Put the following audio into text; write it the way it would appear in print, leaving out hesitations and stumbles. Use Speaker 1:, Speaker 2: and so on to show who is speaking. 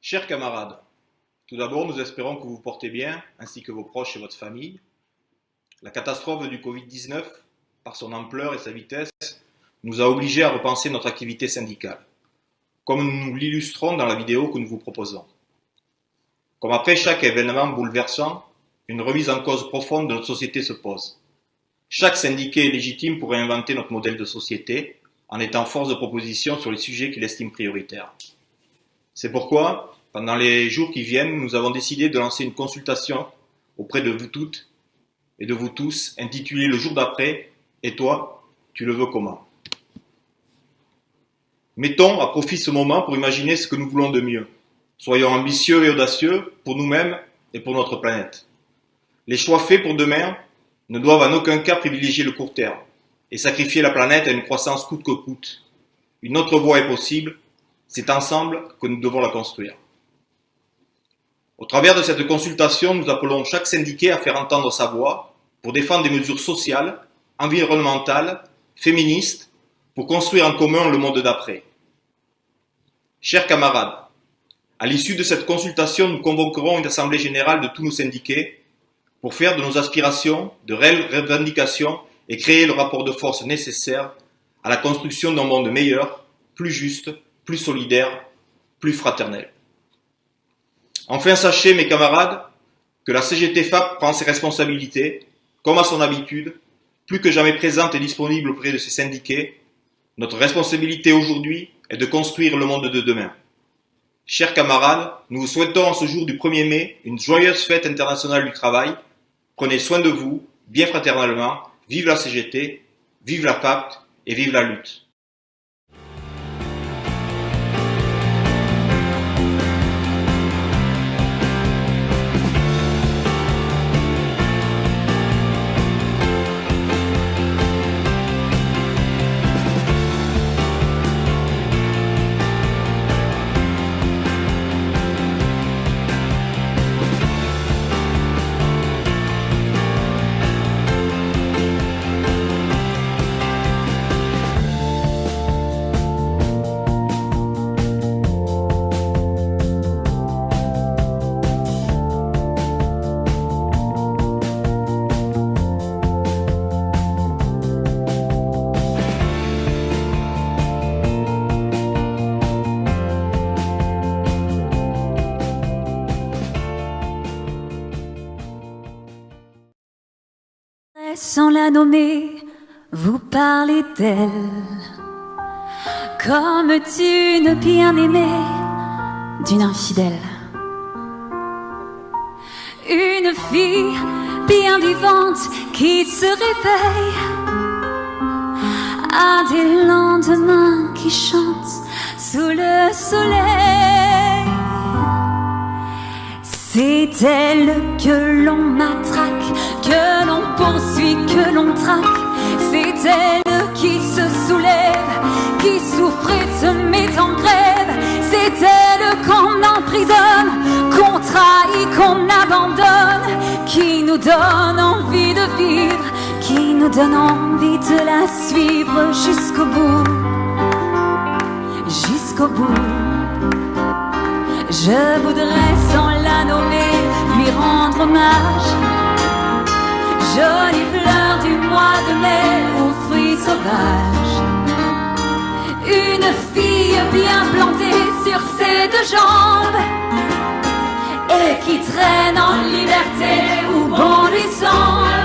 Speaker 1: Chers camarades, tout d'abord, nous espérons que vous vous portez bien, ainsi que vos proches et votre famille. La catastrophe du Covid-19, par son ampleur et sa vitesse, nous a obligés à repenser notre activité syndicale, comme nous l'illustrons dans la vidéo que nous vous proposons. Comme après chaque événement bouleversant, une remise en cause profonde de notre société se pose. Chaque syndiqué est légitime pour réinventer notre modèle de société en étant force de proposition sur les sujets qu'il estime prioritaires. C'est pourquoi, pendant les jours qui viennent, nous avons décidé de lancer une consultation auprès de vous toutes et de vous tous, intitulée Le jour d'après, et toi, tu le veux comment? Mettons à profit ce moment pour imaginer ce que nous voulons de mieux. Soyons ambitieux et audacieux pour nous-mêmes et pour notre planète. Les choix faits pour demain ne doivent en aucun cas privilégier le court terme et sacrifier la planète à une croissance coûte que coûte. Une autre voie est possible, c'est ensemble que nous devons la construire. Au travers de cette consultation, nous appelons chaque syndiqué à faire entendre sa voix pour défendre des mesures sociales, environnementales, féministes, pour construire en commun le monde d'après. Chers camarades, à l'issue de cette consultation, nous convoquerons une assemblée générale de tous nos syndiqués pour faire de nos aspirations de réelles revendications et créer le rapport de force nécessaire à la construction d'un monde meilleur, plus juste, plus solidaire, plus fraternel. Enfin, sachez, mes camarades, que la CGT FAP prend ses responsabilités, comme à son habitude, plus que jamais présente et disponible auprès de ses syndiqués. Notre responsabilité aujourd'hui est de construire le monde de demain. Chers camarades, nous vous souhaitons en ce jour du 1er mai une joyeuse fête internationale du travail. Prenez soin de vous, bien fraternellement. Vive la CGT, vive la FAP et vive la lutte.
Speaker 2: Sans la nommer, vous parlez d'elle comme d'une bien-aimée, d'une infidèle. Une fille bien vivante qui se réveille à des lendemains qui chantent sous le soleil. C'est elle que l'on matraque, que l'on poursuit, que l'on traque. C'est elle qui se soulève, qui souffre et se met en grève. C'est elle qu'on emprisonne, qu'on trahit, qu'on abandonne, qui nous donne envie de vivre, qui nous donne envie de la suivre jusqu'au bout, jusqu'au bout. Je voudrais sans la nommer lui rendre hommage. Jolie fleur du mois de mai aux fruits sauvages. Une fille bien plantée sur ses deux jambes et qui traîne en liberté où bon lui semble.